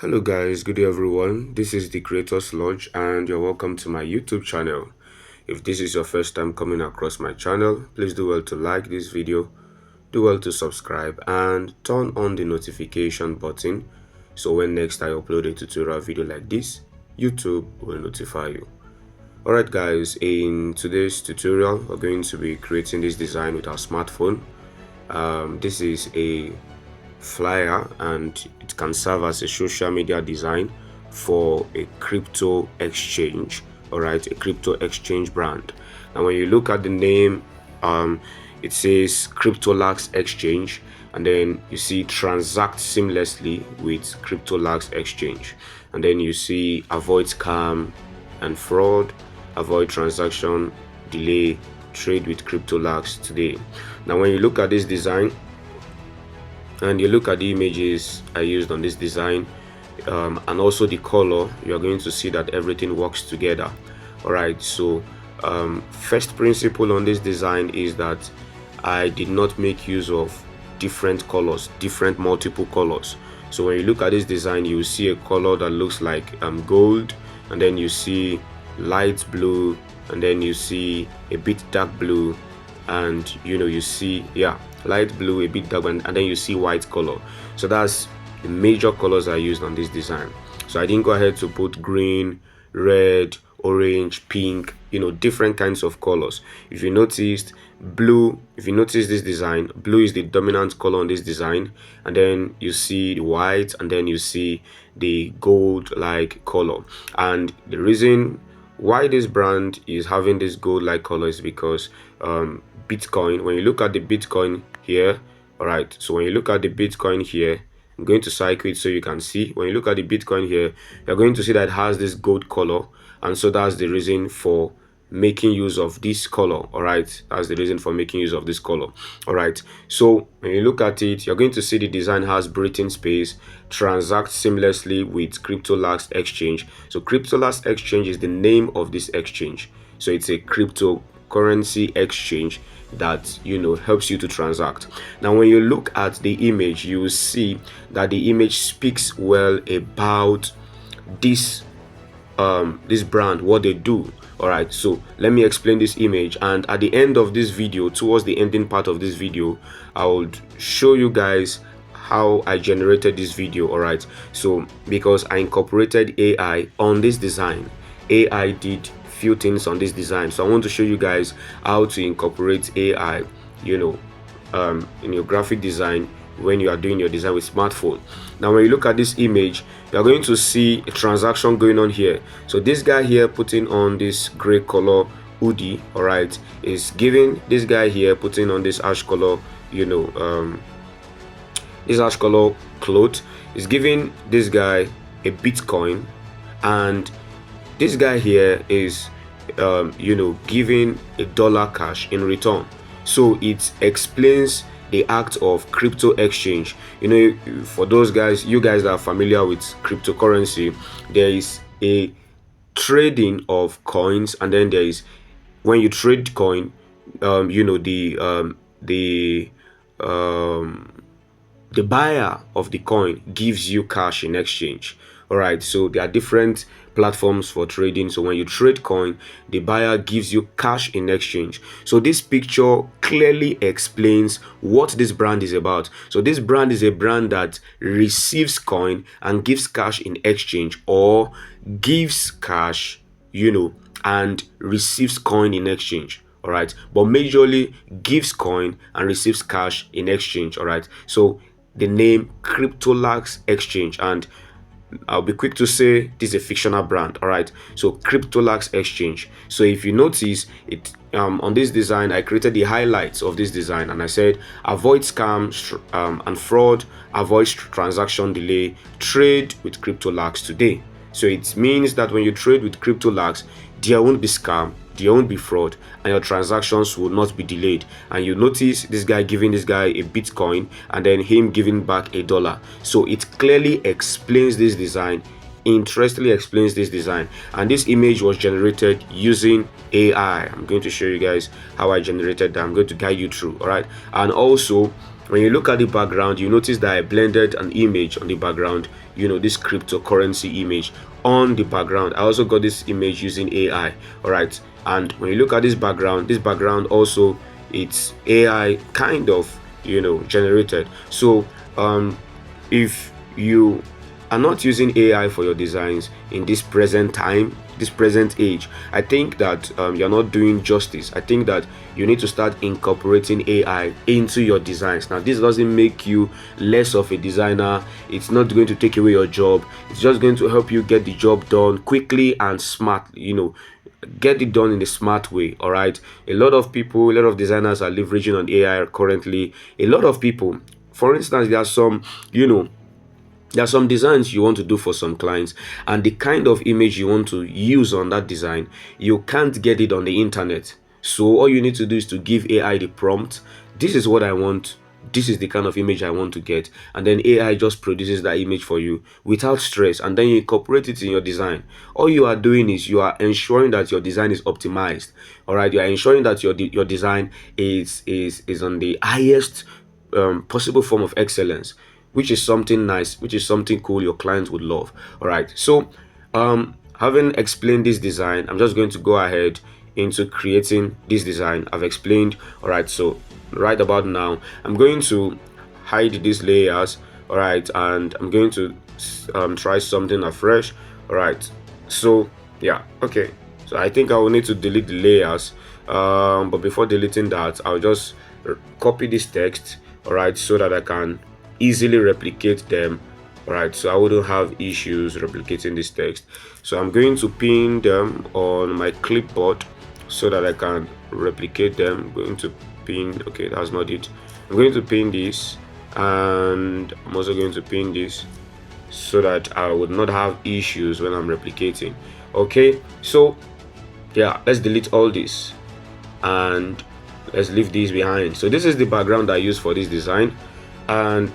Hello guys, good day everyone. This is the Creators Lodge and you're welcome to my YouTube channel. If this is your first time coming across my channel, please do well to like this video, do well to subscribe and turn on the notification button so when next I upload a tutorial video like this, YouTube will notify you. Alright guys, in today's tutorial, we're going to be creating this design with our smartphone. This is a flyer and it can serve as a social media design for a crypto exchange. All right, a crypto exchange brand. And when you look at the name, it says CryptoLax Exchange, and then you see transact seamlessly with CryptoLax Exchange, and then you see avoid scam and fraud, avoid transaction delay, trade with CryptoLax today. Now when you look at this design and you look at the images I used on this design, and also the color, you're going to see that everything works together. All right, so first principle on this design is that I did not make use of different colors, different multiple colors. So when you look at this design, you will see a color that looks like gold, and then you see light blue, and then you see a bit dark blue, and you see light blue, a bit dark, and then you see white color. So that's the major colors I used on this design. So I didn't go ahead to put green, red, orange, pink, different kinds of colors. If you notice this design, blue is the dominant color on this design, and then you see the white, and then you see the gold like color. And the reason why this brand is having this gold like color is because Bitcoin, when you look at the Bitcoin here, all right, so when you look at the Bitcoin here, I'm going to cycle it so you can see. When you look at the Bitcoin here, you're going to see that it has this gold color, and so that's the reason for making use of this color. All right, that's the reason for making use of this color. All right, so when you look at it, you're going to see the design has breathing space, transact seamlessly with CryptoLax Exchange. So CryptoLax Exchange is the name of this exchange, so it's a cryptocurrency exchange that helps you to transact. Now when you look at the image, you will see that the image speaks well about this brand, what they do. All right, so let me explain this image, and at the end of this video, towards the ending part of this video, I would show you guys how I generated this video. All right, so because I incorporated AI on this design, AI did few things on this design, so I want to show you guys how to incorporate AI in your graphic design when you are doing your design with smartphone. Now when you look at this image, you're going to see a transaction going on here. So this guy here putting on this gray color hoodie, all right, is giving this guy here putting on this ash color this ash color cloth is giving this guy a Bitcoin, and this guy here is giving $1 cash in return. So it explains the act of crypto exchange. For those guys, you guys that are familiar with cryptocurrency, there is a trading of coins, and then there is, when you trade coin, the buyer of the coin gives you cash in exchange. All right, so there are different platforms for trading. So when you trade coin, the buyer gives you cash in exchange. So this picture clearly explains what this brand is about. So this brand is a brand that receives coin and gives cash in exchange, or gives cash and receives coin in exchange. All right, but majorly gives coin and receives cash in exchange. All right, so the name CryptoLax Exchange, and I'll be quick to say this is a fictional brand. All right, so CryptoLax Exchange. So if you notice it, on this design, I created the highlights of this design, and I said avoid scams and fraud, avoid transaction delay, trade with CryptoLax today. So it means that when you trade with CryptoLax, there won't be scam, there won't be fraud, and your transactions will not be delayed. And you notice this guy giving this guy a Bitcoin, and then him giving back $1. So it clearly explains this design, interestingly explains this design. And this image was generated using AI. I'm going to show you guys how I generated that. I'm going to guide you through. All right, and also when you look at the background, you notice that I blended an image on the background this cryptocurrency image on the background. I also got this image using AI. All right, and when you look at this background also, it's AI kind of generated. So if you are not using AI for your designs in this present time, this present age, I think that you're not doing justice. I think that you need to start incorporating AI into your designs. Now, this doesn't make you less of a designer. It's not going to take away your job. It's just going to help you get the job done quickly and smartly. Get it done in a smart way. All right, a lot of designers are leveraging on AI currently. A lot of people, for instance, there are some designs you want to do for some clients, and the kind of image you want to use on that design, you can't get it on the internet. So all you need to do is to give AI the prompt. This is what I want. This is the kind of image I want to get. And then AI just produces that image for you without stress. And then you incorporate it in your design. All you are doing is you are ensuring that your design is optimized. All right. You are ensuring that your design is on the highest possible form of excellence, which is something nice, which is something cool your clients would love. All right, so having explained this design, I'm just going to go ahead into creating this design. I've explained. All right, so right about now, I'm going to hide these layers. All right, and I'm going to try something afresh. All right, so yeah, okay, so I think I will need to delete the layers, but before deleting that, I'll just copy this text. All right, so that I can easily replicate them. All right, so I wouldn't have issues replicating this text. So I'm going to pin them on my clipboard so that I can replicate them. I'm going to pin, okay, that's not it. I'm going to pin this, and I'm also going to pin this so that I would not have issues when I'm replicating. Okay, so yeah, let's delete all this and let's leave these behind. So this is the background I use for this design, and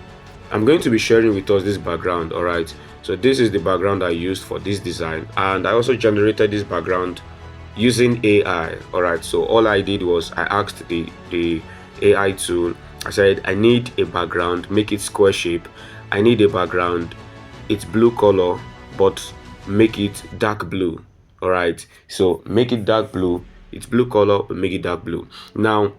I'm going to be sharing with us this background. All right, so this is the background I used for this design, and I also generated this background using AI. All right, so all I did was I asked the AI tool. I said I need a background, make it square shape. I need a background, it's blue color, but make it dark blue. All right, so make it dark blue. It's blue color, but make it dark blue. Now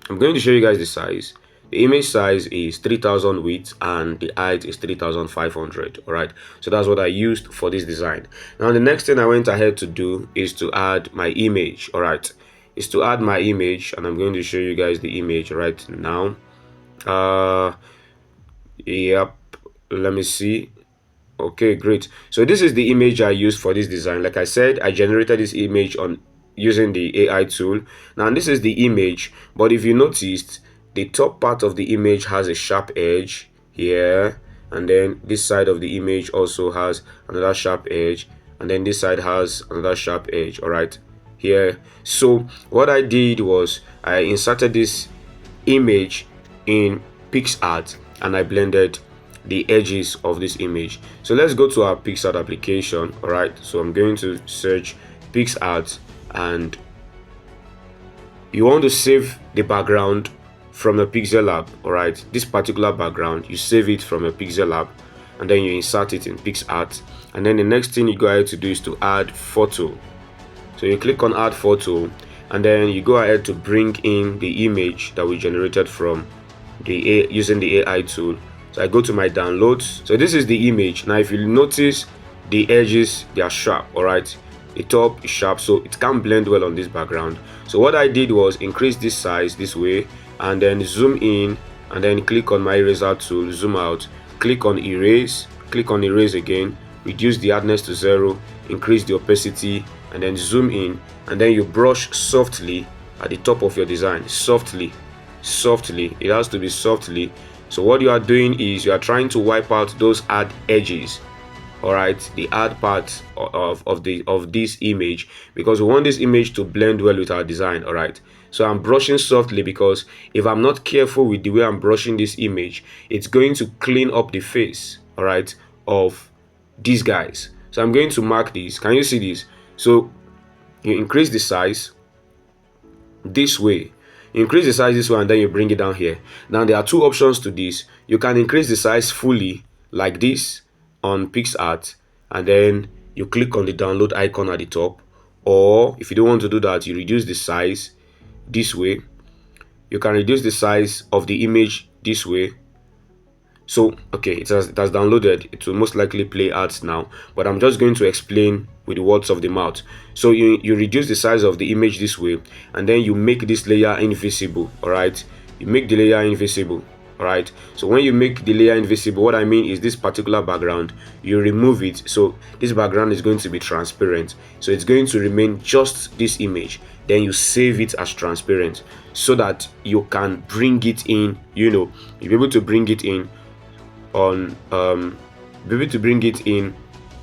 I'm going to show you guys the size. The image size is 3000 width and the height is 3500. All right, so that's what I used for this design. Now the next thing I went ahead to do is to add my image. All right, is to add my image, and I'm going to show you guys the image right now. Yep, let me see. Okay, great. So this is the image I used for this design. Like I said, I generated this image on using the AI tool. Now this is the image, but if you noticed, the top part of the image has a sharp edge here, and then this side of the image also has another sharp edge, and then this side has another sharp edge. All right, here. So what I did was I inserted this image in Pixellab and I blended the edges of this image. So let's go to our Pixellab application. All right, so I'm going to search Pixellab, and you want to save the background from a Pixellab. All right, this particular background, you save it from a Pixellab and then you insert it in Pixellab, and then the next thing you go ahead to do is to add photo. So you click on add photo, and then you go ahead to bring in the image that we generated from using the AI tool. So I go to my downloads. So this is the image. Now if you notice, the edges, they are sharp. All right, the top is sharp, so it can blend well on this background. So what I did was increase this size this way, and then zoom in, and then click on my eraser tool, zoom out, click on erase again, reduce the hardness to 0, increase the opacity, and then zoom in, and then you brush softly at the top of your design. Softly, it has to be softly. So what you are doing is you are trying to wipe out those hard edges. All right, the hard part of this image, because we want this image to blend well with our design. All right, so I'm brushing softly, because if I'm not careful with the way I'm brushing this image, it's going to clean up the face, all right, of these guys. So I'm going to mark these. Can you see this? So you increase the size this way, increase the size this way, and then you bring it down here. Now there are two options to this. You can increase the size fully, like this on PixArt, and then you click on the download icon at the top. Or if you don't want to do that, you reduce the size this way. You can reduce the size of the image this way. So okay, it has downloaded. It will most likely play ads now, but I'm just going to explain with the words of the mouth. So you reduce the size of the image this way, and then you make this layer invisible. All right, you make the layer invisible. All right, so when you make the layer invisible, what I mean is this particular background, you remove it. So this background is going to be transparent, so it's going to remain just this image. Then you save it as transparent so that you can bring it in, you'll be able to bring it in on be able to bring it in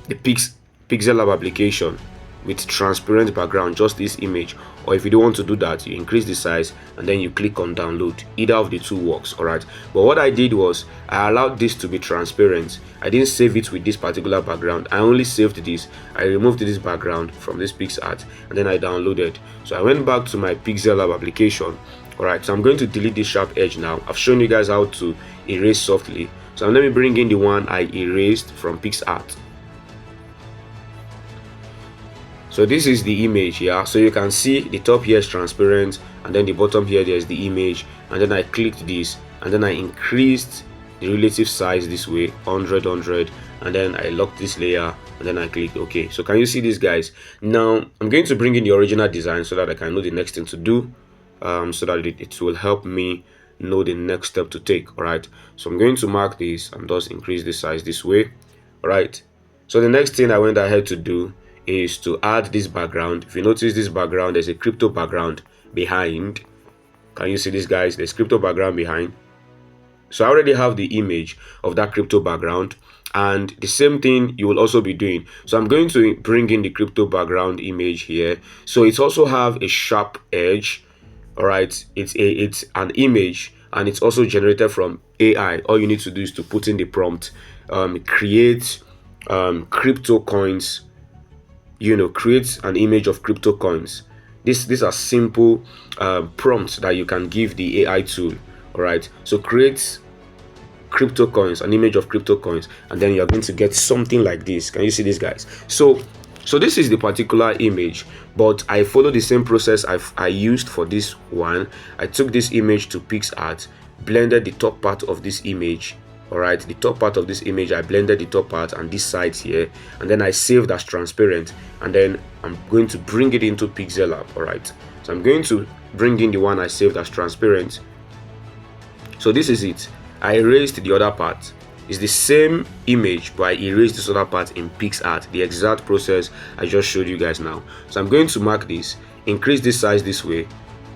the Pixellab application with transparent background, just this image. Or if you don't want to do that, you increase the size and then you click on download. Either of the two works. All right, but what I did was I allowed this to be transparent. I didn't save it with this particular background. I only saved this. I removed this background from this PixArt and then I downloaded. So I went back to my Pixellab application. All right, so I'm going to delete this sharp edge now. I've shown you guys how to erase softly. So let me bring in the one I erased from PixArt. So this is the image here. So you can see the top here is transparent, and then the bottom here there's the image, and then I clicked this and then I increased the relative size this way, 100, and then I locked this layer and then I clicked OK. So can you see this, guys? Now I'm going to bring in the original design so that I can know the next thing to do, so that it will help me know the next step to take. All right, so I'm going to mark this and just increase the size this way. All right, so the next thing I went ahead to do is to add this background. If you notice this background, there's a crypto background behind. Can you see this, guys? There's crypto background behind. So I already have the image of that crypto background, and the same thing you will also be doing. So I'm going to bring in the crypto background image here. So it also have a sharp edge. All right, it's an image and it's also generated from AI. All you need to do is to put in the prompt, create crypto coins, create an image of crypto coins. These are simple prompts that you can give the AI tool. All right, so create crypto coins, an image of crypto coins, and then you're going to get something like this. Can you see this, guys? So this is the particular image, but I follow the same process I used for this one. I took this image to PixArt, blended the top part of this image. All right, the top part of this image, I blended the top part and this side here, and then I saved as transparent, and then I'm going to bring it into Pixellab. All right, so I'm going to bring in the one I saved as transparent. So this is it. I erased the other part. It's the same image, but I erased this other part in PixArt. The exact process I just showed you guys now. So I'm going to mark this, increase this size this way,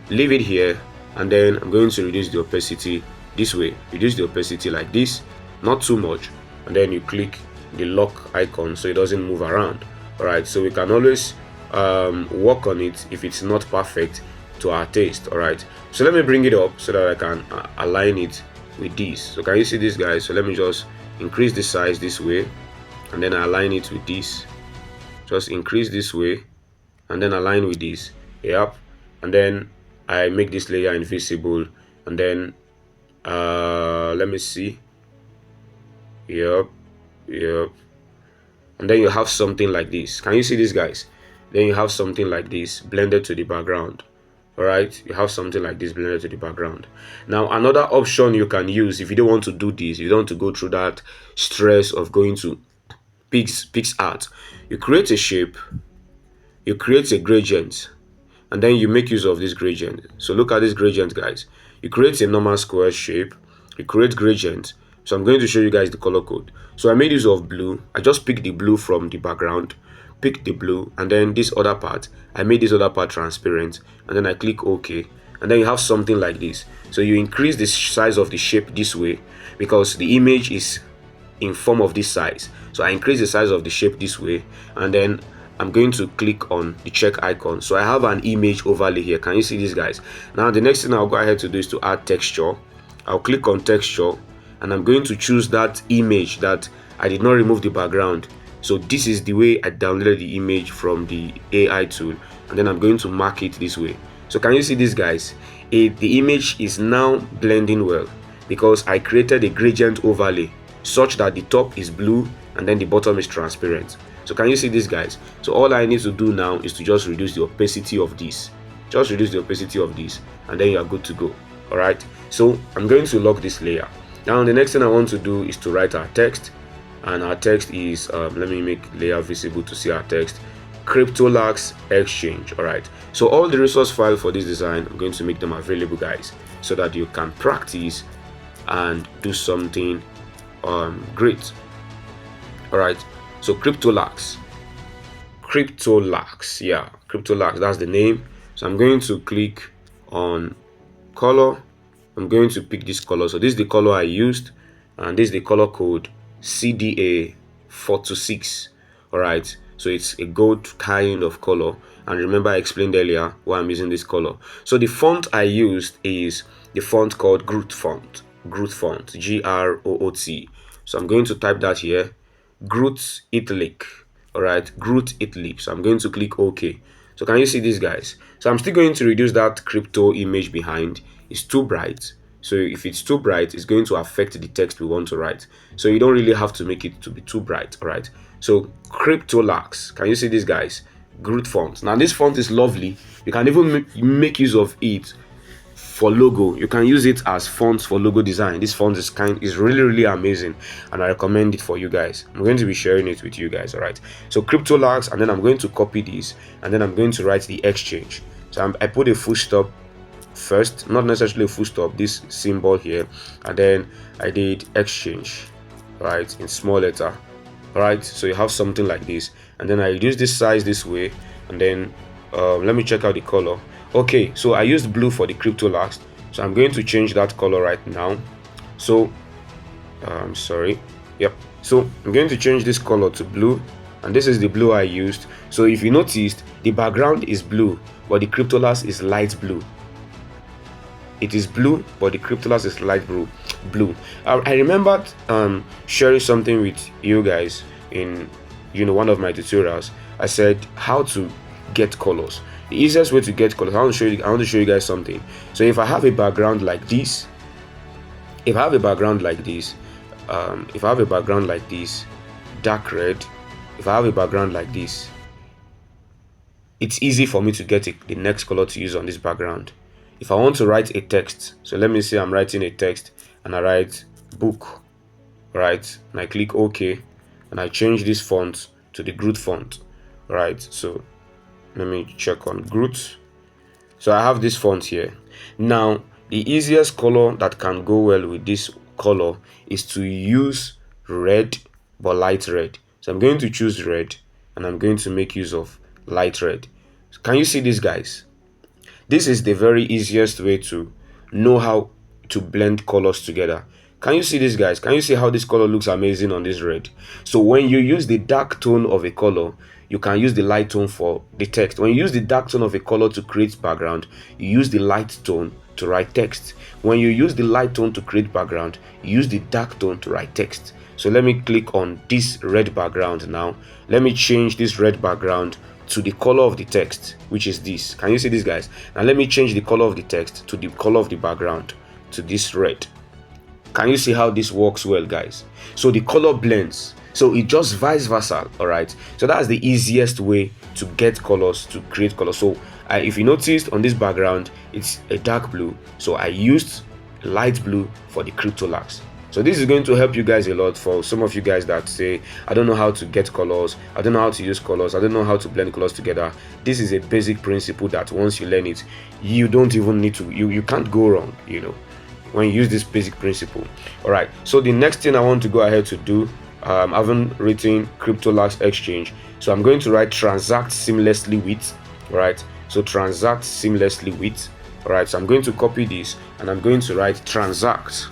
leave it here, and then I'm going to reduce the opacity this way. Reduce the opacity like this, not too much, and then you click the lock icon so it doesn't move around. All right, so we can always work on it if it's not perfect to our taste. All right, so let me bring it up so that I can align it with this. So can you see this, guys? So let me just increase the size this way, and then I align it with this. Just increase this way and then align with this. Yep, and then I make this layer invisible, and then let me see. Yep, and then you have something like this. Can you see this, guys? Then you have something like this blended to the background. All right, you have something like this blended to the background. Now another option you can use, if you don't want to do this, you don't want to go through that stress of going to PixArt, you create a shape, you create a gradient, and then you make use of this gradient. So look at this gradient, guys. You create a normal square shape, you create gradient. So I'm going to show you guys the color code. So I made use of blue. I just picked the blue from the background, pick the blue, and then this other part, I made this other part transparent, and then I click OK, and then you have something like this. So you increase the size of the shape this way because the image is in form of this size. So I increase the size of the shape this way, and then I'm going to click on the check icon. So I have an image overlay here. Can you see this, guys? Now the next thing I'll go ahead to do is to add texture. I'll click on texture, and I'm going to choose that image that I did not remove the background. So this is the way I downloaded the image from the AI tool, and then I'm going to mark it this way. So can you see this, guys? The image is now blending well because I created a gradient overlay. such that the top is blue and then the bottom is transparent. So can you see this, guys? So all I need to do now is to just reduce the opacity of this. Just reduce the opacity of this, and then you are good to go. All right, so I'm going to lock this layer. Now the next thing I want to do is to write our text, and our text is let me make layer visible to see our text. CryptoLax exchange. All right, so all the resource files for this design, I'm going to make them available, guys, so that you can practice and do something great. All right, so CryptoLax, yeah, CryptoLax, that's the name. So I'm going to click on color. I'm going to pick this color. So this is the color I used, and this is the color code CDA426. all right, so it's a gold kind of color, and remember I explained earlier why I'm using this color. So the font I used is the font called Groot font, Groot, so I'm going to type that here, Groot Italic. All right, Groot Italic. So I'm going to click OK. So can you see this, guys? So I'm still going to reduce that crypto image behind. It's too bright. So if it's too bright, it's going to affect the text we want to write. So you don't really have to make it to be too bright. All right, so CryptoLax, can you see this, guys? Groot font. Now this font is lovely. You can even make use of it for logo. You can use it as fonts for logo design. This font is really amazing, and I recommend it for you guys. I'm going to be sharing it with you guys. All right, so CryptoLax, and then I'm going to copy this, and then I'm going to write the exchange. So I put a full stop first, not necessarily a full stop, this symbol here, and then I did exchange, right, in small letter. All right, so you have something like this, and then I reduce this size this way, and then let me check out the color. Okay, so I used blue for the CryptoLax, so I'm going to change that color right now. So sorry, yep, so I'm going to change this color to blue, and this is the blue I used. So if you noticed, the background is blue, but the CryptoLax is light blue. It is blue, but the CryptoLax is light blue. I remembered sharing something with you guys in one of my tutorials. I said how to get colors. The easiest way to get colors, I want to show you guys something. So if I have a background like this, if I have a background like this, dark red, if I have a background like this, it's easy for me to get the next color to use on this background. If I want to write a text, so let me say I'm writing a text, and I write book, right, and I click OK, and I change this font to the Groot font, right. So let me check on Groot. So I have this font here. Now the easiest color that can go well with this color is to use red, but light red. So I'm going to choose red, and I'm going to make use of light red. Can you see this, guys? This is the very easiest way to know how to blend colors together. Can you see this, guys? Can you see how this color looks amazing on this red? So when you use the dark tone of a color, you can use the light tone for the text. When you use the dark tone of a color to create background, you use the light tone to write text. When you use the light tone to create background, you use the dark tone to write text. So let me click on this red background now. Let me change this red background to the color of the text, which is this. Can you see this, guys? Now let me change the color of the text to the color of the background, to this red. Can you see how this works well, guys? So the color blends, so it just vice versa. All right, so that's the easiest way to get colors, to create colors. So if you noticed on this background, it's a dark blue, so I used light blue for the CryptoLax. So this is going to help you guys a lot. For some of you guys that say, I don't know how to get colors, I don't know how to use colors, I don't know how to blend colors together. This is a basic principle that once you learn it, you don't even need to, you can't go wrong, when you use this basic principle. All right, so the next thing I want to go ahead to do, I haven't written CryptoLax exchange, so I'm going to write transact seamlessly with. All right, so transact seamlessly with. All right, so I'm going to copy this, and I'm going to write transact.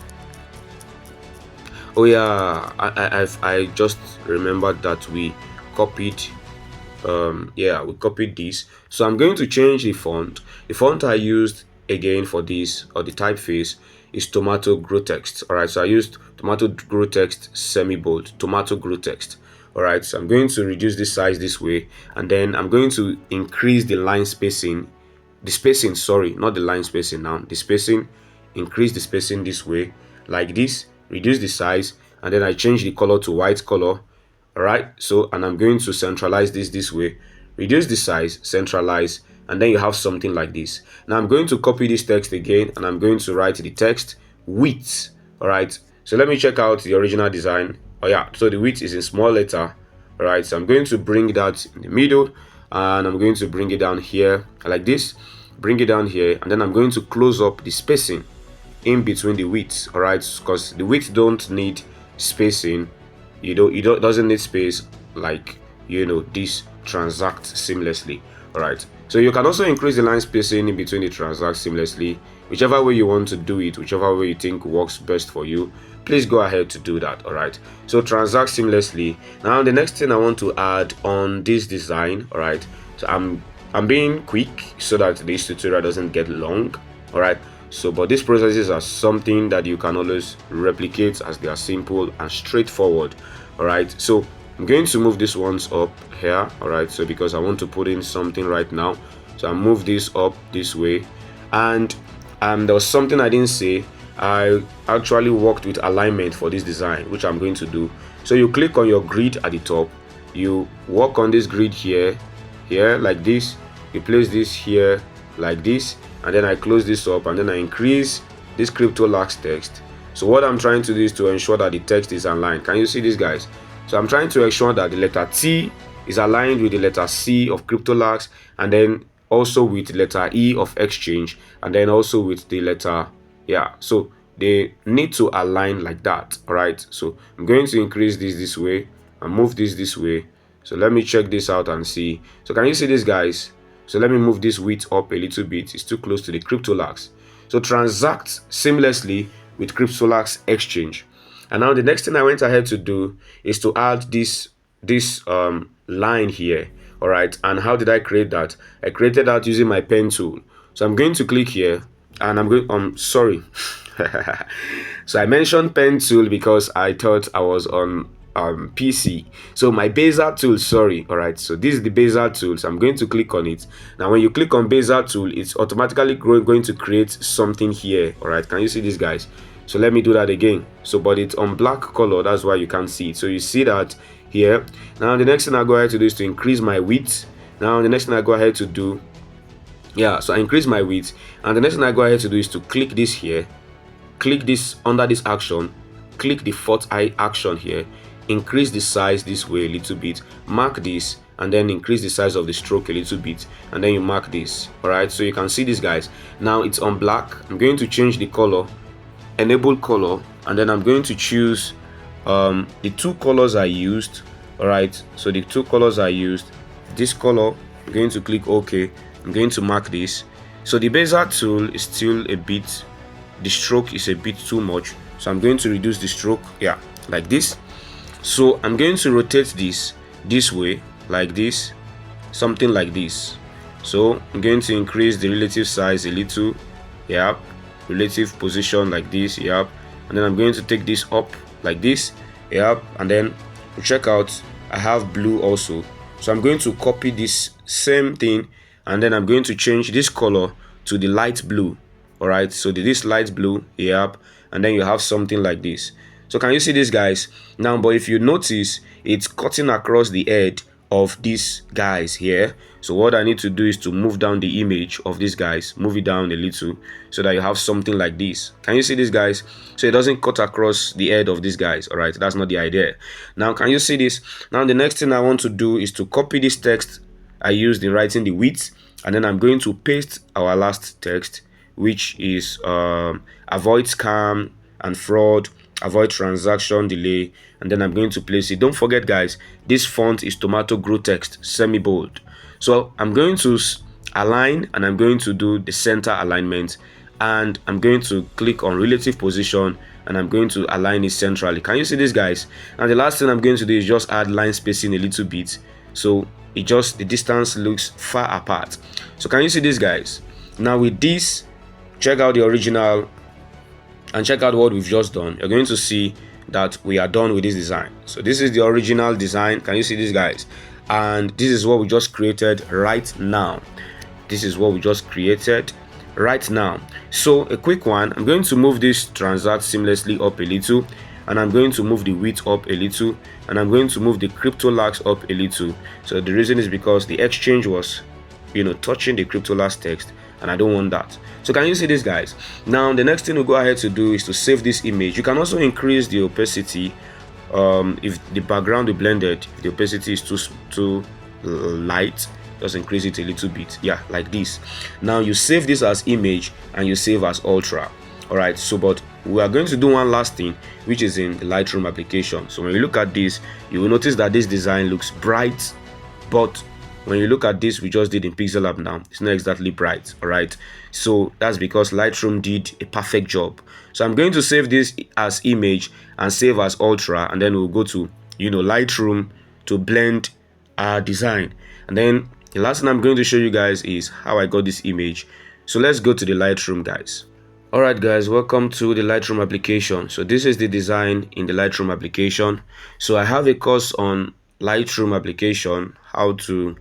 Oh yeah, I just remembered that we copied we copied this. So I'm going to change the font. The font I used again for this, or the typeface, is Tomato Grotext. All right, so I used Tomato Grotext semi-bold, Tomato Grotext. All right, so I'm going to reduce the size this way, and then I'm going to increase the line spacing, not the line spacing now, the spacing, increase the spacing this way, like this, reduce the size, and then I change the color to white color. All right, so, and I'm going to centralize this way, reduce the size, centralize, and then you have something like this. Now I'm going to copy this text again, and I'm going to write the text width. All right, so let me check out the original design. Oh yeah, so the width is in small letter. All right, so I'm going to bring that in the middle, and I'm going to bring it down here like this, bring it down here, and then I'm going to close up the spacing in between the widths. All right, because the width don't need spacing. It doesn't need space like, this transact seamlessly. All right, so you can also increase the line spacing in between the transact seamlessly, whichever way you want to do it, whichever way you think works best for you. Please go ahead to do that. All right, so transact seamlessly. Now the next thing I want to add on this design, all right, so I'm being quick so that this tutorial doesn't get long. All right, so but these processes are something that you can always replicate, as they are simple and straightforward. All right, so I'm going to move these ones up here. All right, so because I want to put in something right now, so I move this up this way. And there was something I didn't say. I actually worked with alignment for this design, which I'm going to do. So you click on your grid at the top, you work on this grid here like this, you place this here like this, and then I close this up, and then I increase this CryptoLax text. So what I'm trying to do is to ensure that the text is aligned. Can you see this, guys? So I'm trying to ensure that the letter T is aligned with the letter C of CryptoLax, and then also with letter E of Exchange, and then also with the letter, so they need to align like that. All right, so I'm going to increase this way and move this way. So let me check this out and see. So can you see this, guys? So let me move this width up a little bit. It's too close to the CryptoLax. So transact seamlessly with CryptoLax Exchange. And now the next thing I went ahead to do is to add this line here. All right, and how did I create that? I created that using my pen tool. So I'm going to click here, and I'm going sorry. So I mentioned pen tool because I thought I was on PC. So my Bezier tool, sorry. All right, so this is the Bezier tool. So I'm going to click on it. Now when you click on Bezier tool, it's automatically going to create something here. All right, can you see this, guys? So let me do that again. So but it's on black color, that's why you can't see it. So you see that here. Now the next thing I go ahead to do is to increase my width. Now the next thing I go ahead to do, so I increase my width, and the next thing I go ahead to do is to click this here, click this under this action, click the fourth eye action here, increase the size this way a little bit, mark this, and then increase the size of the stroke a little bit, and then you mark this. All right, so you can see this, guys. Now it's on black. I'm going to change the color, enable color, and then I'm going to choose the two colors I used. All right, so the two colors I used, this color, I'm going to click OK. I'm going to mark this. So the Bezier tool is still a bit, the stroke is a bit too much, so I'm going to reduce the stroke, like this. So I'm going to rotate this way like this, something like this. So I'm going to increase the relative size a little, relative position like this, and then I'm going to take this up like this, and then check out, I have blue also. So I'm going to copy this same thing, and then I'm going to change this color to the light blue. All right, so this light blue, and then you have something like this. So can you see this, guys? Now, but if you notice, it's cutting across the head of these guys here. So what I need to do is to move down the image of these guys, move it down a little, so that you have something like this. Can you see this, guys? So it doesn't cut across the head of these guys. All right, that's not the idea. Now can you see this? Now the next thing I want to do is to copy this text I used in writing the width, and then I'm going to paste our last text, which is avoid scam and fraud, avoid transaction delay, and then I'm going to place it. Don't forget, guys, this font is Tomato Grow Text semi-bold. So I'm going to align, and I'm going to do the center alignment, and I'm going to click on relative position, and I'm going to align it centrally. Can you see this, guys? And the last thing I'm going to do is just add line spacing a little bit, so it just, the distance looks far apart. So can you see this, guys? Now with this, check out the original and check out what we've just done. You're going to see that we are done with this design. So this is the original design. Can you see this, guys? And this is what we just created right now. This is what we just created right now. So a quick one, I'm going to move this transact seamlessly up a little, and I'm going to move the width up a little, and I'm going to move the crypto lags up a little. So the reason is because the exchange was, touching the crypto lags text, and I don't want that. So can you see this, guys? Now the next thing we'll go ahead to do is to save this image. You can also increase the opacity. If the background is blended, if the opacity is too light, just increase it a little bit. Yeah, like this. Now you save this as image and you save as ultra. All right, so but we are going to do one last thing, which is in the Lightroom application. So when you look at this, you will notice that this design looks bright, but when you look at this we just did in Pixellab now, it's not exactly bright. All right, so that's because Lightroom did a perfect job. So I'm going to save this as image and save as ultra, and then we'll go to Lightroom to blend our design. And then the last thing I'm going to show you guys is how I got this image. So let's go to the Lightroom, guys. Alright guys, welcome to the Lightroom application. So this is the design in the Lightroom application. So I have a course on Lightroom application, how to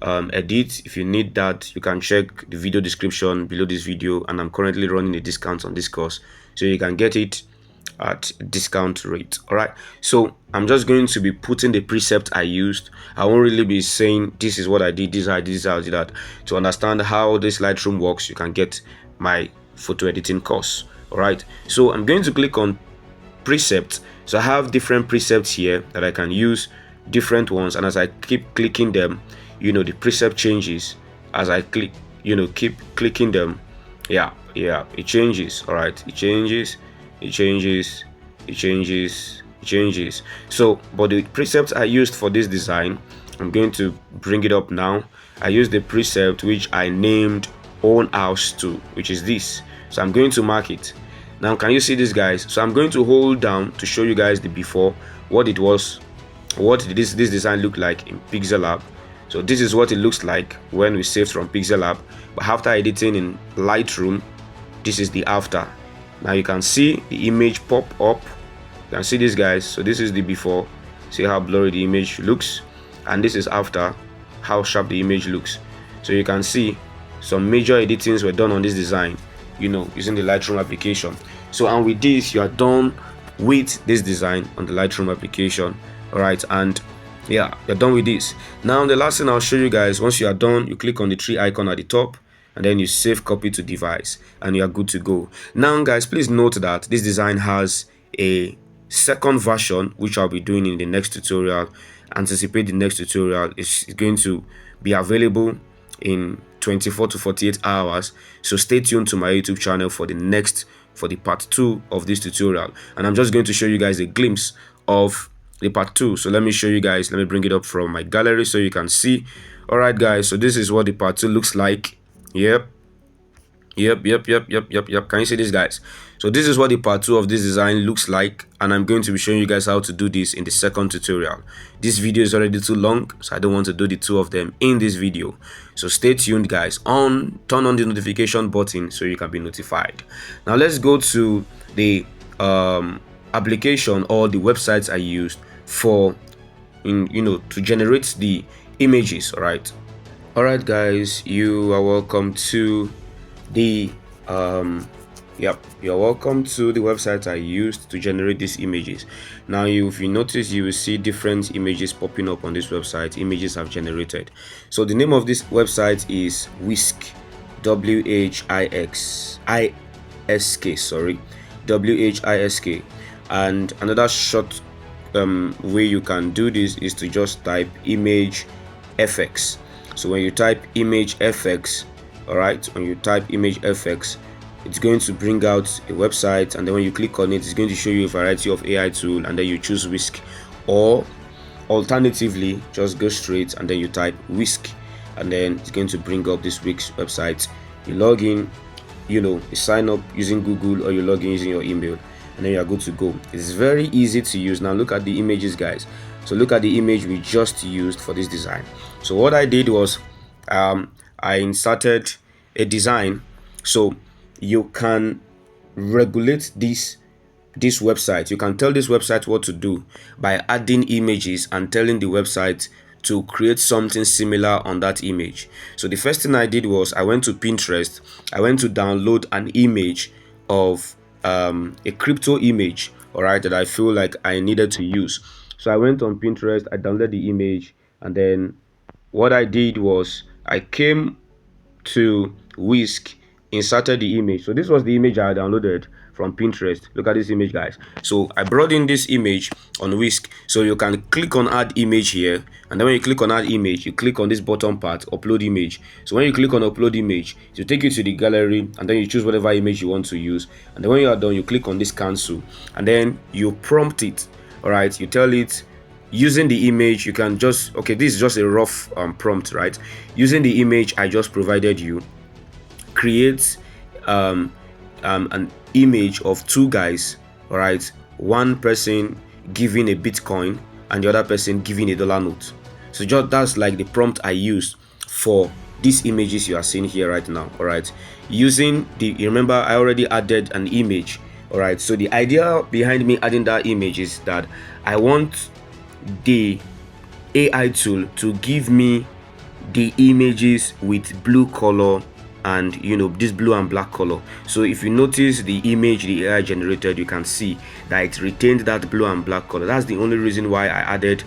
edit. If you need that, you can check the video description below this video, and I'm currently running a discount on this course, so you can get it at discount rate. All right, so I'm just going to be putting the precept I used. I won't really be saying this is what I did, this is how I did, this is how I did that. To understand how this Lightroom works, you can get my photo editing course. All right, so I'm going to click on precept. So I have different precepts here that I can use, different ones, and as I keep clicking them, the precept changes as I click, keep clicking them. Yeah, it changes. All right, it changes. So but the precepts I used for this design, I'm going to bring it up now. I used the precept which I named own house to, which is this. So I'm going to mark it. Now can you see this, guys? So I'm going to hold down to show you guys the before, what it was, what did this design look like in Pixellab. So this is what it looks like when we saved from Pixellab, but after editing in Lightroom, this is the after. Now you can see the image pop up. You can see this, guys. So this is the before. See how blurry the image looks, and this is after, how sharp the image looks. So you can see some major editings were done on this design, using the Lightroom application. So, and with this, you are done with this design on the Lightroom application. All right, and yeah, you're done with this. Now the last thing I'll show you guys, once you are done, you click on the three icon at the top, and then you save copy to device, and you are good to go. Now guys, please note that this design has a second version, which I'll be doing in the next tutorial. Anticipate the next tutorial is going to be available in 24 to 48 hours. So stay tuned to my YouTube channel for the part 2 of this tutorial, and I'm just going to show you guys a glimpse of the part 2. So let me show you guys, let me bring it up from my gallery so you can see. All right guys, so this is what the part 2 looks like. Yep. Can you see this, guys? So this is what the part 2 of this design looks like, and I'm going to be showing you guys how to do this in the second tutorial. This video is already too long, so I don't want to do the two of them in this video. So stay tuned, guys. Turn on the notification button so you can be notified. Now let's go to the application or the websites I used for to generate the images. All right guys, you are welcome to the you're welcome to the website I used to generate these images. Now if you notice, you will see different images popping up on this website. Images have generated. So the name of this website is Whisk, WHISK, and another short way you can do this is to just type image fx. So when you type image fx, all right, when you type image fx, it's going to bring out a website, and then when you click on it, it's going to show you a variety of AI tool, and then you choose Whisk, or alternatively just go straight and then you type Whisk, and then it's going to bring up this Whisk website. You log in, you sign up using Google, or you log in using your email, and then you are good to go. It's very easy to use. Now look at the images, guys. So look at the image we just used for this design. So what I did was I inserted a design. So you can regulate this website. You can tell this website what to do by adding images and telling the website to create something similar on that image. So the first thing I did was I went to Pinterest. I went to download an image of a crypto image all right, that I feel like I needed to use. So I went on Pinterest, I downloaded the image, and then what I did was I came to Whisk, inserted the image. So this was the image I downloaded from Pinterest. Look at this image, guys. So I brought in this image on Whisk. So you can click on add image here, and then when you click on add image, you click on this bottom part, upload image. So when you click on upload image, it will take you to the gallery, and then you choose whatever image you want to use. And then when you are done, you click on this cancel, and then you prompt it. All right, you tell it using the image. You can just, okay, this is just a rough prompt, right? Using the image I just provided you, create an image of two guys, all right, one person giving a Bitcoin and the other person giving a dollar note. So just that's like the prompt I used for these images you are seeing here right now. All right, using the, you remember I already added an image. All right, so the idea behind me adding that image is that I want the AI tool to give me the images with blue color and, you know, this blue and black color. So if you notice the image the AI generated, you can see that it retained that blue and black color. That's the only reason why I added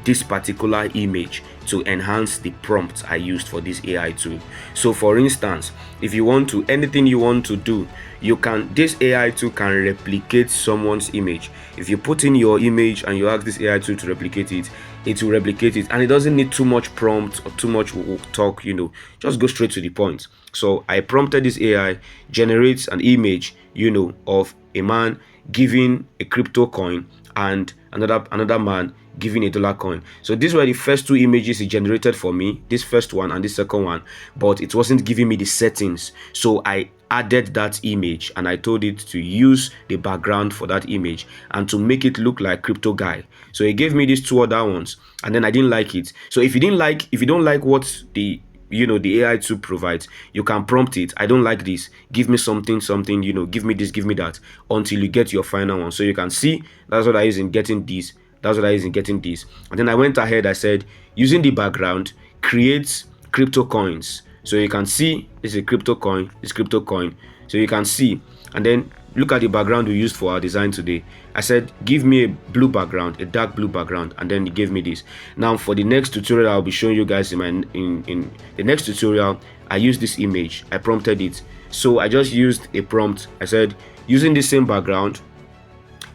this particular image to enhance the prompts I used for this AI tool. So for instance, if you want to, anything you want to do, you can, this AI tool can replicate someone's image. If you put in your image and you ask this AI tool to replicate it, it will replicate it, and it doesn't need too much prompt or too much talk, you know, just go straight to the point. So I prompted this AI, generates an image, you know, of a man giving a crypto coin and another man giving a dollar coin. So these were the first two images it generated for me, this first one and this second one, but it wasn't giving me the settings. So I added that image and I told it to use the background for that image and to make it look like crypto guy. So it gave me these two other ones, and then I didn't like it. So if you don't like what the, you know, the AI tool provides, you can prompt it, I don't like this, give me something, you know, give me this, give me that, until you get your final one. So you can see that's what I use in getting this, that's what I use in getting this. And then I went ahead, I said using the background, create crypto coins. So you can see this is a crypto coin, this crypto coin, so you can see. And then look at the background we used for our design today. I said give me a blue background, a dark blue background, and then it gave me this. Now for the next tutorial I'll be showing you guys in the next tutorial, I used this image, I prompted it. So I just used a prompt. I said using the same background,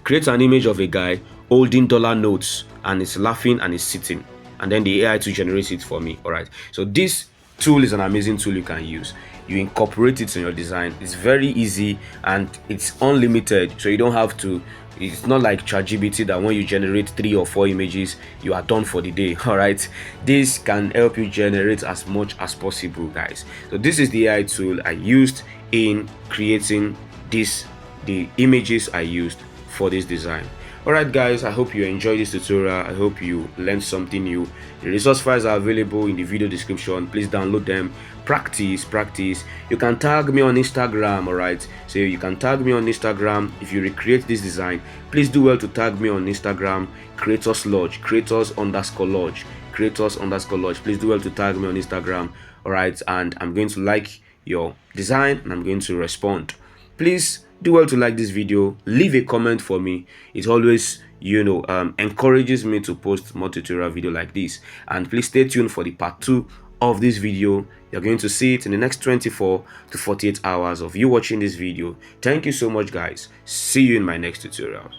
create an image of a guy holding dollar notes and it's laughing and it's sitting, and then the AI to generate it for me. All right, so this tool is an amazing tool you can use. You incorporate it in your design. It's very easy and it's unlimited, so you don't have to, it's not like ChatGPT that when you generate 3 or 4 images you are done for the day. All right, this can help you generate as much as possible, guys. So this is the AI tool I used in creating the images I used for this design. Alright guys, I hope you enjoyed this tutorial. I hope you learned something new. The resource files are available in the video description. Please download them. Practice. You can tag me on Instagram, alright? So you can tag me on Instagram if you recreate this design. Please do well to tag me on Instagram, creators lodge, creators_lodge. Please do well to tag me on Instagram, alright? And I'm going to like your design and I'm going to respond. Please do well to like this video, leave a comment for me. It always, you know, encourages me to post more tutorial video like this. And please stay tuned for the part 2 of this video. You're going to see it in the next 24 to 48 hours of you watching this video. Thank you so much, guys. See you in my next tutorial.